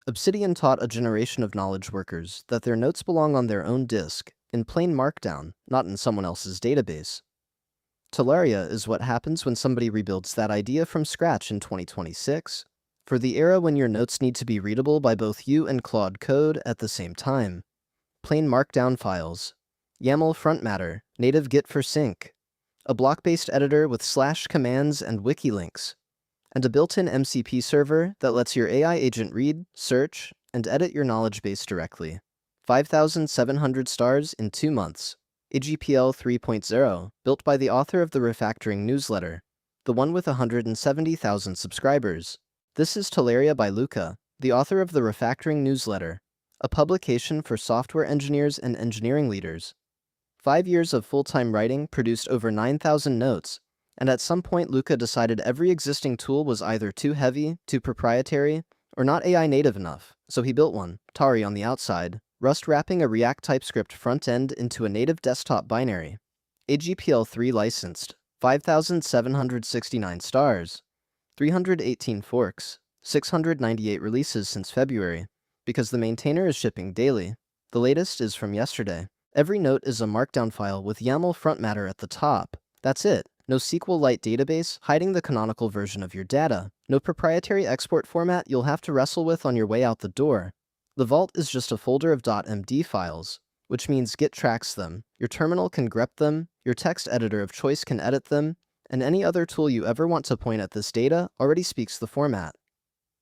Obsidian taught a generation of knowledge workers that their notes belong on their own disk, in plain Markdown, not in someone else's database. Tolaria is what happens when somebody rebuilds that idea from scratch in 2026, for the era when your notes need to be readable by both you and Claude Code at the same time. Plain Markdown files, YAML frontmatter, native Git for sync, a block-based editor with /commands and Wikilinks, and a built-in MCP server that lets your AI agent read, search, and edit your knowledge base directly. 5,700 stars in 2 months. AGPL 3.0, built by the author of the Refactoring newsletter, the one with 170,000 subscribers. This is Tolaria by Luca, the author of the Refactoring newsletter, a publication for software engineers and engineering leaders. 5 years of full-time writing produced over 9,000 notes, and at some point Luca decided every existing tool was either too heavy, too proprietary, or not AI native enough, so he built one, Tauri on the outside, Rust wrapping a React TypeScript front end into a native desktop binary. AGPL 3 licensed, 5,769 stars, 318 forks, 698 releases since February, because the maintainer is shipping daily. The latest is from yesterday. Every note is a Markdown file with YAML frontmatter at the top. That's it. No SQLite database hiding the canonical version of your data. No proprietary export format you'll have to wrestle with on your way out the door. The vault is just a folder of .md files, which means Git tracks them, your terminal can grep them, your text editor of choice can edit them, and any other tool you ever want to point at this data already speaks the format.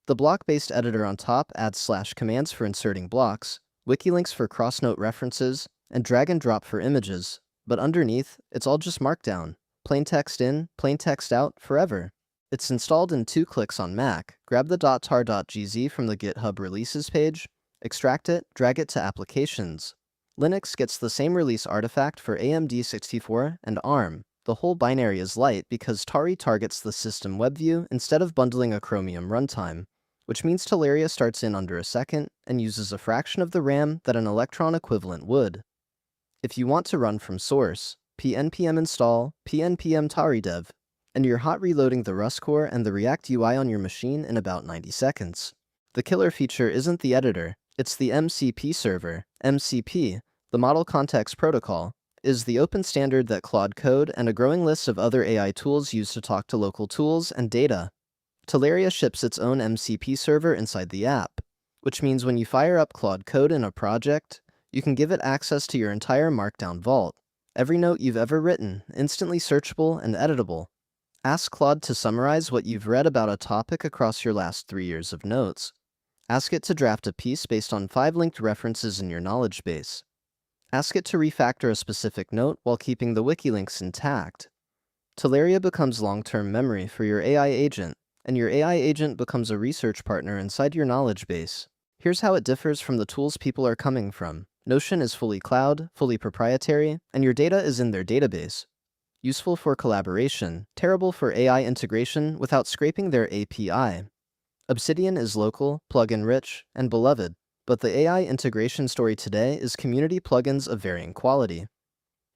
The block-based editor on top adds /commands for inserting blocks, Wikilinks for cross-note references, and drag and drop for images, but underneath, it's all just Markdown. Plain text in, plain text out, forever. It's installed in 2 clicks on Mac. Grab the .tar.gz from the GitHub releases page, extract it, drag it to applications. Linux gets the same release artifact for AMD 64 and ARM. The whole binary is light because Tauri targets the system web view instead of bundling a Chromium runtime, which means Tolaria starts in under a second and uses a fraction of the RAM that an Electron equivalent would. If you want to run from source, npm install npm Tauri dev, and you're hot reloading the Rust core and the React UI on your machine in about 90 seconds. The killer feature isn't the editor, it's the MCP server. MCP, the Model Context Protocol, is the open standard that Claude Code and a growing list of other AI tools use to talk to local tools and data. Tolaria ships its own MCP server inside the app, which means when you fire up Claude Code in a project, you can give it access to your entire Markdown vault. Every note you've ever written, instantly searchable and editable. Ask Claude to summarize what you've read about a topic across your last 3 years of notes. Ask it to draft a piece based on 5 linked references in your knowledge base. Ask it to refactor a specific note while keeping the Wikilinks intact. Tolaria becomes long-term memory for your AI agent, and your AI agent becomes a research partner inside your knowledge base. Here's how it differs from the tools people are coming from. Notion is fully cloud, fully proprietary, and your data is in their database. Useful for collaboration, terrible for AI integration without scraping their API. Obsidian is local, plugin-rich, and beloved, but the AI integration story today is community plugins of varying quality.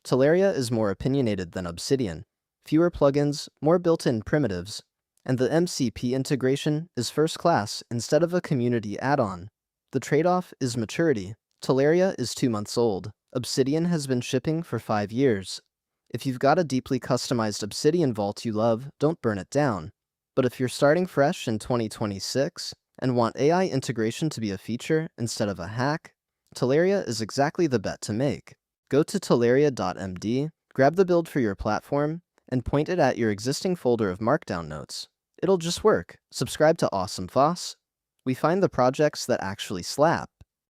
Tolaria is more opinionated than Obsidian. Fewer plugins, more built-in primitives, and the MCP integration is first class instead of a community add-on. The trade-off is maturity. Tolaria is 2 months old. Obsidian has been shipping for 5 years. If you've got a deeply customized Obsidian vault you love, don't burn it down. But if you're starting fresh in 2026 and want AI integration to be a feature instead of a hack, Tolaria is exactly the bet to make. Go to tolaria.md, grab the build for your platform, and point it at your existing folder of Markdown notes. It'll just work. Subscribe to Awesome FOSS. We find the projects that actually slap.